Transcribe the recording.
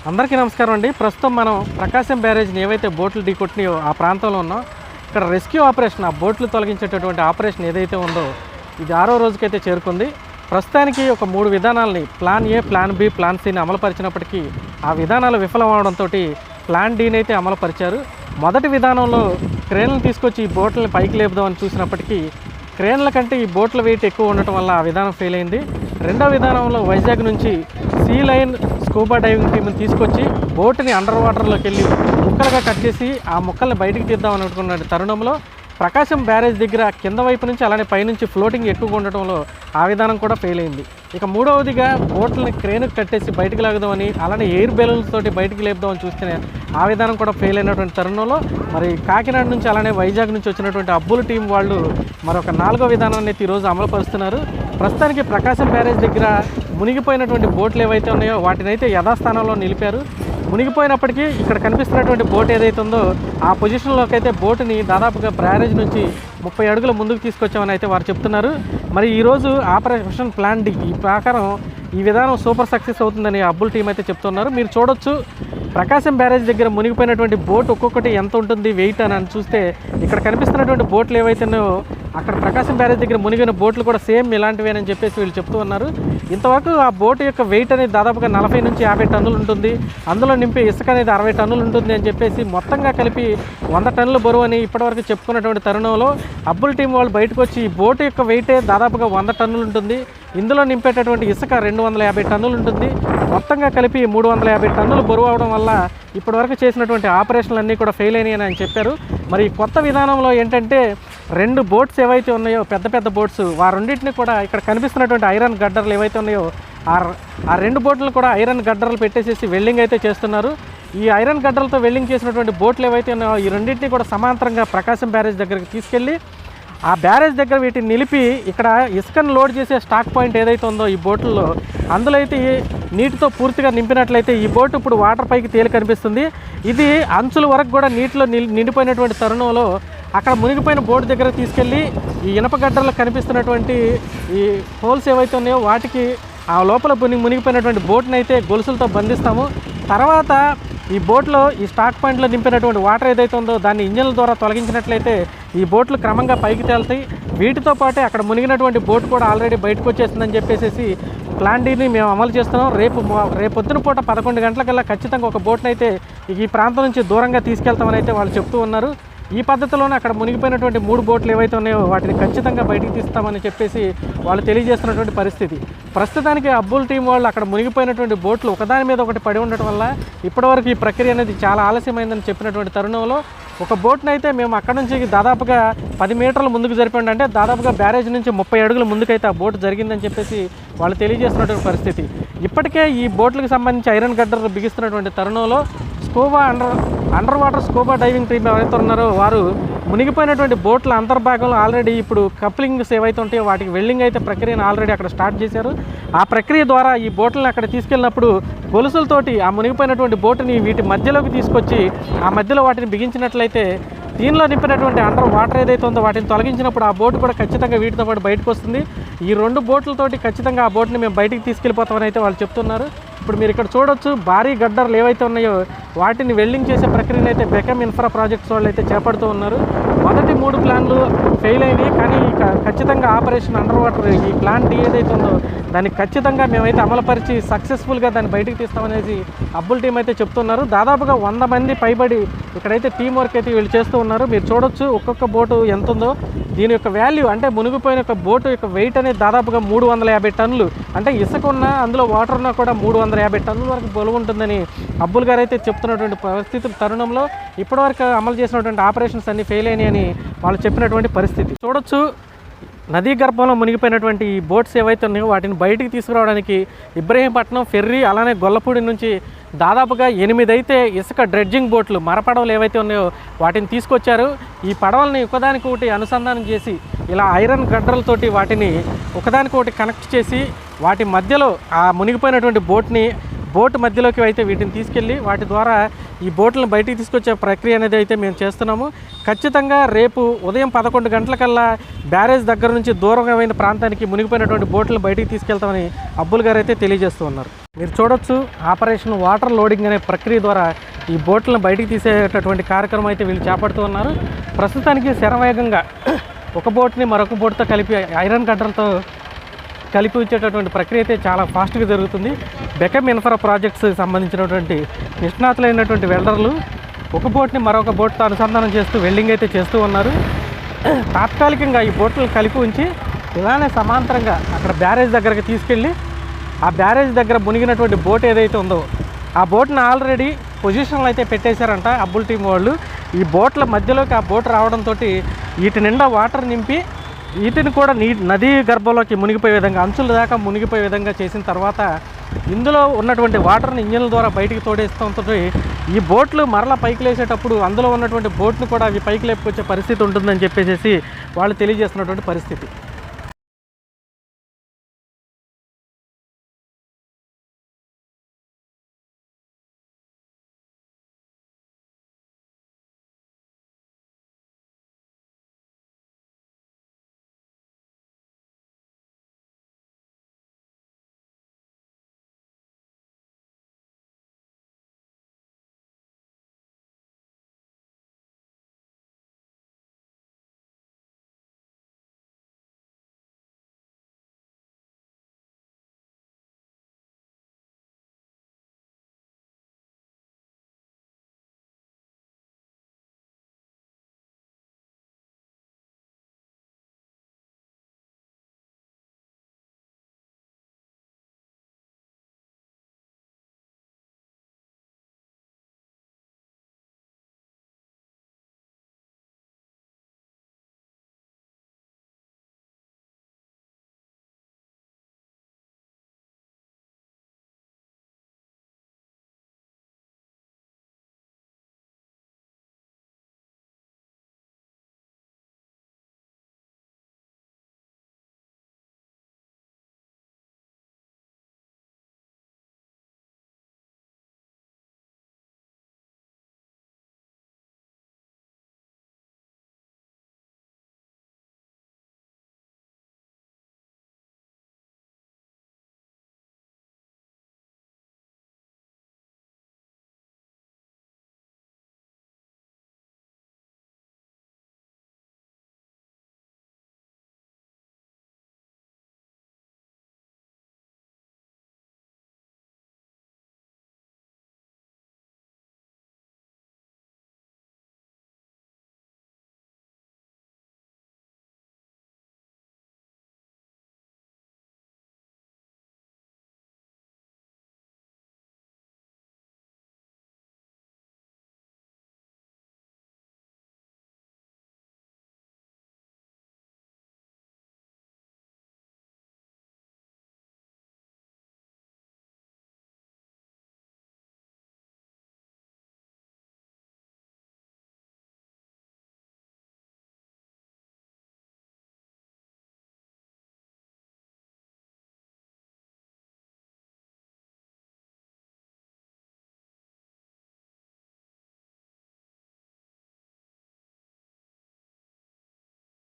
అందరికీ నమస్కారం అండి. ప్రస్తుతం మనం ప్రకాశం బ్యారేజ్ని ఏవైతే బోట్లు ఢీకొట్టినాయో ఆ ప్రాంతంలో ఉన్నాం. ఇక్కడ రెస్క్యూ ఆపరేషన్, ఆ బోట్లు తొలగించేటటువంటి ఆపరేషన్ ఏదైతే ఉందో ఇది 6వ రోజుకైతే చేరుకుంది. ప్రస్తుతానికి ఒక 3 విధానాలని plan A, plan B, plan సిని అమలుపరిచినప్పటికీ ఆ విధానాలు విఫలం అవడంతో ప్లాన్ డీని అయితే అమలుపరిచారు. మొదటి విధానంలో క్రేన్లు తీసుకొచ్చి ఈ బోట్లని పైకి లేపుదామని చూసినప్పటికీ క్రేన్ల కంటే ఈ బోట్ల వెయిట్ ఎక్కువ ఉండటం వల్ల ఆ విధానం ఫెయిల్ అయింది. రెండో విధానంలో వైజాగ్ నుంచి సీ లైన్ స్కూబా డైవింగ్ టీమ్ని తీసుకొచ్చి బోటుని అండర్ వాటర్లోకి వెళ్ళి ముక్కలుగా కట్ చేసి ఆ ముక్కల్ని బయటికి తీద్దామని అనుకున్న తరుణంలో ప్రకాశం బ్యారేజ్ దగ్గర కింద వైపు నుంచి అలానే పైనుంచి ఫ్లోటింగ్ ఎక్కువగా ఉండటంలో ఆ విధానం కూడా ఫెయిల్ అయింది. ఇక మూడవదిగా బోట్లని క్రేన్కి కట్టేసి బయటికి లాగుదామని అలానే ఎయిర్ బెలూన్స్ తోటి బయటికి లేపుదామని చూస్తేనే ఆ విధానం కూడా ఫెయిల్ అయినటువంటి తరుణంలో మరి కాకినాడ నుంచి అలానే వైజాగ్ నుంచి వచ్చినటువంటి అబ్బుల టీం వాళ్ళు మరొక 4వ విధానాన్ని అయితే ఈరోజు అమలుపరుస్తున్నారు. ప్రస్తుతానికి ప్రకాశం బ్యారేజ్ దగ్గర మునిగిపోయినటువంటి బోట్లు ఏవైతే ఉన్నాయో వాటిని అయితే యథాస్థానంలో నిలిపారు. మునిగిపోయినప్పటికీ ఇక్కడ కనిపిస్తున్నటువంటి బోట్ ఏదైతే ఉందో ఆ పొజిషన్లోకి అయితే బోటుని దాదాపుగా బ్యారేజ్ నుంచి 30 అడుగుల ముందుకు తీసుకొచ్చామని అయితే వారు చెప్తున్నారు. మరి ఈరోజు ఆపరేషన్ ప్లాన్ డి ఈ ప్రకారం ఈ విధానం సూపర్ సక్సెస్ అవుతుందని అబ్బుల్ టీం అయితే చెప్తున్నారు. మీరు చూడొచ్చు ప్రకాశం బ్యారేజ్ దగ్గర మునిగిపోయినటువంటి బోట్ ఒక్కొక్కటి ఎంత ఉంటుంది వెయిట్ అని చూస్తే ఇక్కడ కనిపిస్తున్నటువంటి బోట్లు ఏవైతున్నాయో అక్కడ ప్రకాశం బ్యారేజ్ దగ్గర మునిగిన బోట్లు కూడా సేమ్ ఇలాంటివేనని చెప్పేసి వీళ్ళు చెప్తూ ఉన్నారు. ఇంతవరకు ఆ బోటు యొక్క వెయిట్ అనేది దాదాపుగా 40 నుంచి 50 టన్నులు ఉంటుంది. అందులో నింపే ఇసుక అనేది 60 టన్నులు ఉంటుంది అని చెప్పేసి మొత్తంగా కలిపి 100 టన్నుల బరువు అని ఇప్పటివరకు చెప్పుకున్నటువంటి తరుణంలో అబ్బుల్ టీం వాళ్ళు బయటకు వచ్చి ఈ బోటు యొక్క వెయిటే దాదాపుగా 100 టన్నులు ఉంటుంది. ఇందులో నింపేటటువంటి ఇసుక 250 టన్నులు ఉంటుంది. మొత్తంగా కలిపి 350 టన్నులు బరువు అవడం వల్ల ఇప్పటివరకు చేసినటువంటి ఆపరేషన్లు అన్నీ కూడా ఫెయిల్ అయినాయని ఆయన చెప్పారు. మరి కొత్త విధానంలో ఏంటంటే 2 బోట్స్ ఏవైతే ఉన్నాయో పెద్ద పెద్ద బోట్స్ ఆ రెండింటిని కూడా ఇక్కడ కనిపిస్తున్నటువంటి ఐరన్ గడ్డర్లు ఏవైతే ఉన్నాయో ఆ 2 బోట్లను కూడా ఐరన్ గడ్డర్లు పెట్టేసేసి వెల్డింగ్ అయితే చేస్తున్నారు. ఈ ఐరన్ గడ్డలతో వెల్డింగ్ చేసినటువంటి బోట్లు ఏవైతే ఉన్నాయో ఈ రెండింటిని కూడా సమాంతరంగా ప్రకాశం బ్యారేజ్ దగ్గరికి తీసుకెళ్ళి ఆ బ్యారేజ్ దగ్గర వీటిని నిలిపి ఇక్కడ ఇసుకను లోడ్ చేసే స్టాక్ పాయింట్ ఏదైతే ఉందో ఈ బోట్లలో అందులో అయితే నీటితో పూర్తిగా నింపినట్లయితే ఈ బోటు ఇప్పుడు వాటర్ పైకి తేలి కనిపిస్తుంది. ఇది అంచుల వరకు కూడా నీటిలో నిండిపోయినటువంటి తరుణంలో అక్కడ మునిగిపోయిన బోటు దగ్గర తీసుకెళ్ళి ఈ ఇనపగడ్డల్లో కనిపిస్తున్నటువంటి ఈ హోల్స్ ఏవైతే ఉన్నాయో వాటికి ఆ లోపల మునిగిపోయినటువంటి బోట్ని అయితే గొలుసులతో బంధిస్తాము. తర్వాత ఈ బోట్లో ఈ స్టాక్ పాయింట్లో నింపినటువంటి వాటర్ ఏదైతే ఉందో దాన్ని ఇంజన్ల ద్వారా తొలగించినట్లయితే ఈ బోట్లు క్రమంగా పైకి తేలుతాయి. వీటితో పాటే అక్కడ మునిగినటువంటి బోట్ కూడా ఆల్రెడీ బయటకు వచ్చేసిందని చెప్పేసి ప్లాన్ డీని మేము అమలు చేస్తున్నాం. రేపొద్దున పూట 11 గంటలకల్లా ఖచ్చితంగా ఒక బోట్ని అయితే ఈ ప్రాంతం నుంచి దూరంగా తీసుకెళ్తామని అయితే వాళ్ళు చెప్తూ ఉన్నారు. ఈ పద్ధతిలోనే అక్కడ మునిగిపోయినటువంటి 3 బోట్లు ఏవైతే ఉన్నాయో వాటిని ఖచ్చితంగా బయటికి తీస్తామని చెప్పేసి వాళ్ళు తెలియజేస్తున్నటువంటి పరిస్థితి. ప్రస్తుతానికి అబ్బుల్ టీం వాళ్ళు అక్కడ మునిగిపోయినటువంటి బోట్లు ఒకదాని మీద ఒకటి పడి ఉండటం వల్ల ఇప్పటివరకు ఈ ప్రక్రియ అనేది చాలా ఆలస్యమైందని చెప్పినటువంటి తరుణంలో ఒక బోట్ని అయితే మేము అక్కడ నుంచి దాదాపుగా 10 మీటర్ల ముందుకు జరిపండి అంటే దాదాపుగా బ్యారేజ్ నుంచి 30 అడుగుల ముందుకైతే ఆ బోట్ జరిగిందని చెప్పేసి వాళ్ళు తెలియజేస్తున్నటువంటి పరిస్థితి. ఇప్పటికే ఈ బోట్లకు సంబంధించి ఐరన్ గడ్డర్లు బిగిస్తున్నటువంటి తరుణంలో scuba under water scuba diving team ఎవరైతే ఉన్నారో వారు మునిగిపోయినటువంటి బోట్ల అంతర్భాగంలో ఆల్రెడీ ఇప్పుడు కప్లింగ్స్ ఏవైతే ఉంటాయో వాటికి వెల్డింగ్ అయితే ప్రక్రియను ఆల్రెడీ అక్కడ స్టార్ట్ చేశారు. ఆ ప్రక్రియ ద్వారా ఈ బోట్లను అక్కడ తీసుకెళ్ళినప్పుడు గొలుసులతోటి ఆ మునిగిపోయినటువంటి బోటుని వీటి మధ్యలోకి తీసుకొచ్చి ఆ మధ్యలో వాటిని బిగించినట్లయితే దీనిలో నింపినటువంటి అండర్ వాటర్ ఏదైతే ఉందో వాటిని తొలగించినప్పుడు ఆ బోటు కూడా ఖచ్చితంగా వీటితో పాటు బయటకు వస్తుంది. ఈ 2 బోట్లతోటి ఖచ్చితంగా ఆ బోట్ని మేము బయటికి తీసుకెళ్ళిపోతామని అయితే వాళ్ళు చెప్తున్నారు. ఇప్పుడు మీరు ఇక్కడ చూడొచ్చు భారీ గడ్డర్లు ఏవైతే ఉన్నాయో వాటిని వెల్డింగ్ చేసే ప్రక్రియను అయితే బెకమ్ ఇన్ఫ్రా ప్రాజెక్ట్స్ వాళ్ళు అయితే చేపడుతూ ఉన్నారు. మొదటి 3 ప్లాన్లు ఫెయిల్ అయినాయి, కానీ ఖచ్చితంగా ఆపరేషన్ అండర్ వాటర్ ఈ ప్లాన్ డి ఏదైతే ఉందో దాన్ని ఖచ్చితంగా మేమైతే అమలుపరిచి సక్సెస్ఫుల్గా దాన్ని బయటికి తీస్తామనేసి అబ్బుల్ టీం అయితే చెప్తున్నారు. దాదాపుగా 100 మంది పైబడి ఇక్కడైతే టీం వర్క్ అయితే వీళ్ళు చేస్తూ ఉన్నారు. మీరు చూడొచ్చు ఒక్కొక్క బోటు ఎంత ఉందో. దీని యొక్క వాల్యూ అంటే మునిగిపోయిన ఒక బోటు యొక్క వెయిట్ అనేది దాదాపుగా 350 టన్నులు. అంటే ఇసుక ఉన్నా అందులో వాటర్ ఉన్నా కూడా 350 టన్నుల వరకు బరువు ఉంటుందని అబ్బుల్ గారు అయితే చెప్తున్నటువంటి పరిస్థితి తరుణంలో ఇప్పటివరకు అమలు చేసినటువంటి ఆపరేషన్స్ అన్ని ఫెయిల్ అయినాయని వాళ్ళు చెప్పినటువంటి పరిస్థితి చూడొచ్చు. నదీ గర్భంలో మునిగిపోయినటువంటి ఈ బోట్స్ ఏవైతే ఉన్నాయో వాటిని బయటికి తీసుకురావడానికి ఇబ్రహీంపట్నం ఫెర్రీ అలానే గొల్లపూడి నుంచి దాదాపుగా 8 అయితే ఇసుక డ్రెడ్జింగ్ బోట్లు మరపడవలు ఏవైతే ఉన్నాయో వాటిని తీసుకొచ్చారు. ఈ పడవల్ని ఒకదానికొకటి అనుసంధానం చేసి ఇలా ఐరన్ గడ్డలతోటి వాటిని ఒకదానికొకటి కనెక్ట్ చేసి వాటి మధ్యలో ఆ మునిగిపోయినటువంటి బోట్ మధ్యలోకి అయితే వీటిని తీసుకెళ్ళి వాటి ద్వారా ఈ బోట్లను బయటికి తీసుకొచ్చే ప్రక్రియ అనేది అయితే మేము చేస్తున్నాము. ఖచ్చితంగా రేపు ఉదయం 11 గంటలకల్లా బ్యారేజ్ దగ్గర నుంచి దూరమైన ప్రాంతానికి మునిగిపోయినటువంటి బోట్లను బయటికి తీసుకెళ్తామని అబ్బుల్ గారు అయితే తెలియజేస్తూ ఉన్నారు. మీరు చూడొచ్చు ఆపరేషన్ వాటర్ లోడింగ్ అనే ప్రక్రియ ద్వారా ఈ బోట్లను బయటికి తీసేటటువంటి కార్యక్రమం అయితే వీళ్ళు చేపడుతూ ఉన్నారు. ప్రస్తుతానికి శరవేగంగా ఒక బోట్ని మరొక బోట్తో కలిపి ఐరన్ కట్టర్లతో కలిపి ఉంచేటటువంటి ప్రక్రియ అయితే చాలా ఫాస్ట్గా జరుగుతుంది. బెకమ్ ఇన్ఫ్రా ప్రాజెక్ట్స్ సంబంధించినటువంటి నిష్ణాతులైనటువంటి వెల్డర్లు ఒక బోట్ని మరొక బోట్తో అనుసంధానం చేస్తూ వెల్డింగ్ అయితే చేస్తూ ఉన్నారు. తాత్కాలికంగా ఈ బోట్లను కలిపి ఉంచి ఇలానే సమాంతరంగా అక్కడ బ్యారేజ్ దగ్గరకు తీసుకెళ్ళి ఆ బ్యారేజ్ దగ్గర మునిగినటువంటి బోట్ ఏదైతే ఉందో ఆ బోట్ని ఆల్రెడీ పొజిషన్లో అయితే పెట్టేశారంట అబ్బుల్ టీం వాళ్ళు. ఈ బోట్ల మధ్యలోకి ఆ బోట్ రావడంతో వీటి నిండా వాటర్ నింపి వీటిని కూడా నదీ గర్భంలోకి మునిగిపోయే విధంగా అంచుల దాకా మునిగిపోయే విధంగా చేసిన తర్వాత ఇందులో ఉన్నటువంటి వాటర్ని ఇంజన్ల ద్వారా బయటికి తోడేస్తుంటే ఈ బోట్లు మరలా పైకి లేసేటప్పుడు అందులో ఉన్నటువంటి బోట్ను కూడా అవి పైకి లేపుకొచ్చే పరిస్థితి ఉంటుందని చెప్పేసి వాళ్ళు తెలియజేస్తున్నటువంటి పరిస్థితి.